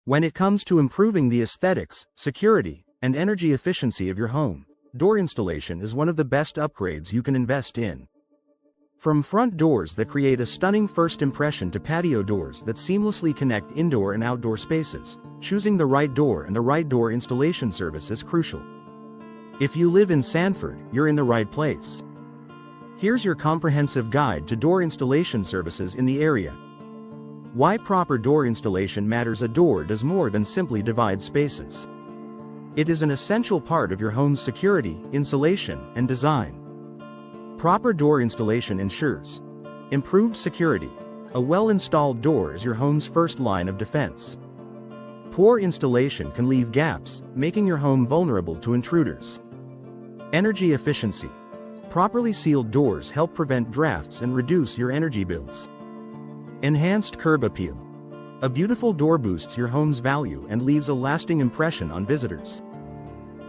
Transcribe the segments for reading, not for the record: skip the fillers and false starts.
When it comes to improving the aesthetics, security, and energy efficiency of your home, door installation is one of the best upgrades you can invest in. From front doors that create a stunning first impression to patio doors that seamlessly connect indoor and outdoor spaces, choosing the right door and the right door installation service is crucial. If you live in Sanford, you're in the right place. Here's your comprehensive guide to door installation services in the area. Why proper door installation matters. A door does more than simply divide spaces. It is an essential part of your home's security, insulation, and design. Proper door installation ensures improved security. A well-installed door is your home's first line of defense. Poor installation can leave gaps, making your home vulnerable to intruders. Energy efficiency. Properly sealed doors help prevent drafts and reduce your energy bills. Enhanced curb appeal. A beautiful door boosts your home's value and leaves a lasting impression on visitors.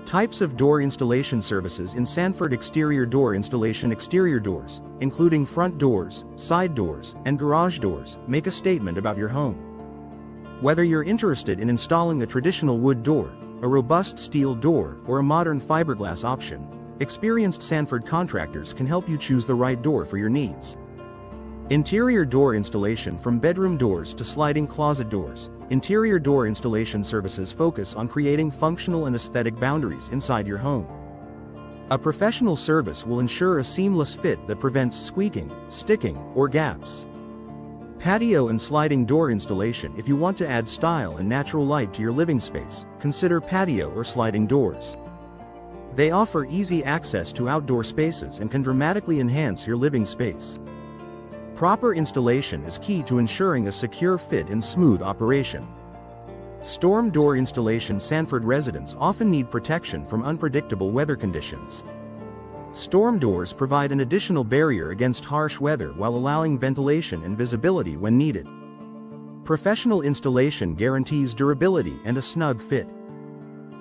Types of door installation services in Sanford. Exterior door installation. Exterior doors, including front doors, side doors, and garage doors, make a statement about your home. Whether you're interested in installing a traditional wood door, a robust steel door, or a modern fiberglass option, experienced Sanford contractors can help you choose the right door for your needs. Interior door installation. From bedroom doors to sliding closet doors, interior door installation services focus on creating functional and aesthetic boundaries inside your home. A professional service will ensure a seamless fit that prevents squeaking, sticking, or gaps. Patio and sliding door installation. If you want to add style and natural light to your living space, consider patio or sliding doors. They offer easy access to outdoor spaces and can dramatically enhance your living space. Proper installation is key to ensuring a secure fit and smooth operation. Storm door installation. Sanford residents often need protection from unpredictable weather conditions. Storm doors provide an additional barrier against harsh weather while allowing ventilation and visibility when needed. Professional installation guarantees durability and a snug fit.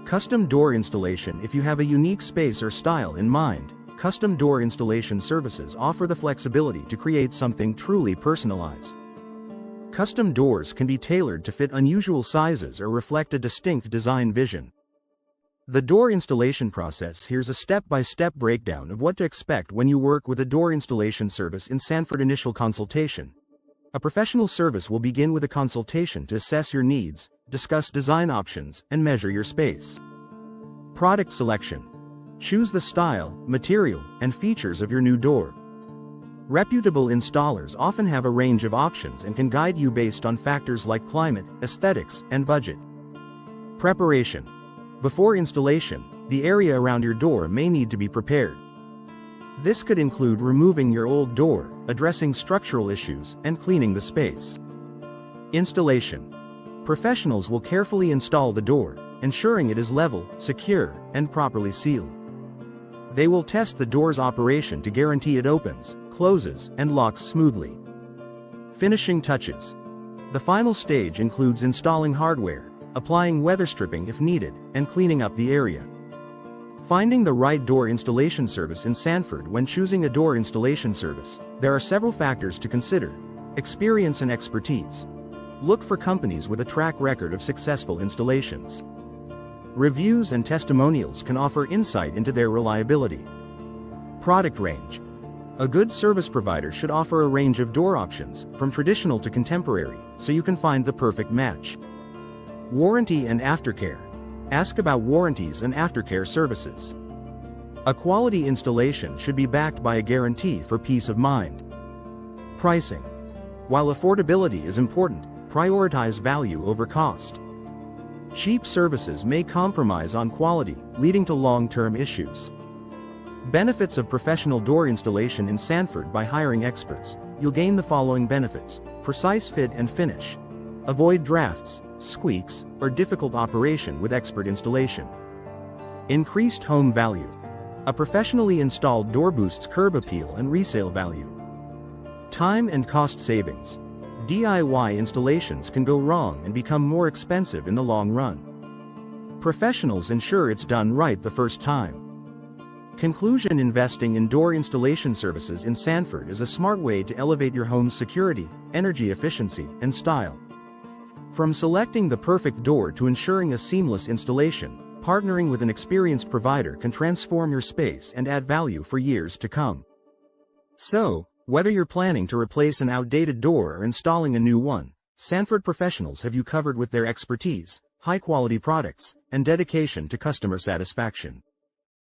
Custom door installation. If you have a unique space or style in mind, custom door installation services offer the flexibility to create something truly personalized. Custom doors can be tailored to fit unusual sizes or reflect a distinct design vision. The door installation process. Here's a step-by-step breakdown of what to expect when you work with a door installation service in Sanford. Initial consultation. A professional service will begin with a consultation to assess your needs, discuss design options, and measure your space. Product selection. Choose the style, material, and features of your new door. Reputable installers often have a range of options and can guide you based on factors like climate, aesthetics, and budget. Preparation. Before installation, the area around your door may need to be prepared. This could include removing your old door, addressing structural issues, and cleaning the space. Installation. Professionals will carefully install the door, ensuring it is level, secure, and properly sealed. They will test the door's operation to guarantee it opens, closes, and locks smoothly. Finishing touches. The final stage includes installing hardware, applying weather stripping if needed, and cleaning up the area. Finding the right door installation service in Sanford. When choosing a door installation service, there are several factors to consider. Experience and expertise. Look for companies with a track record of successful installations. Reviews and testimonials can offer insight into their reliability. Product range. A good service provider should offer a range of door options, from traditional to contemporary, so you can find the perfect match. Warranty and aftercare. Ask about warranties and aftercare services. A quality installation should be backed by a guarantee for peace of mind. Pricing. While affordability is important, prioritize value over cost. Cheap services may compromise on quality, leading to long-term issues. Benefits of professional door installation in Sanford. By hiring experts, you'll gain the following benefits: precise fit and finish. Avoid drafts, squeaks, or difficult operation with expert installation. Increased home value. A professionally installed door boosts curb appeal and resale value. Time and cost savings. DIY installations can go wrong and become more expensive in the long run. Professionals ensure it's done right the first time. Conclusion: investing in door installation services in Sanford is a smart way to elevate your home's security, energy efficiency, and style. From selecting the perfect door to ensuring a seamless installation, partnering with an experienced provider can transform your space and add value for years to come. So, whether you're planning to replace an outdated door or installing a new one, Sanford professionals have you covered with their expertise, high-quality products, and dedication to customer satisfaction.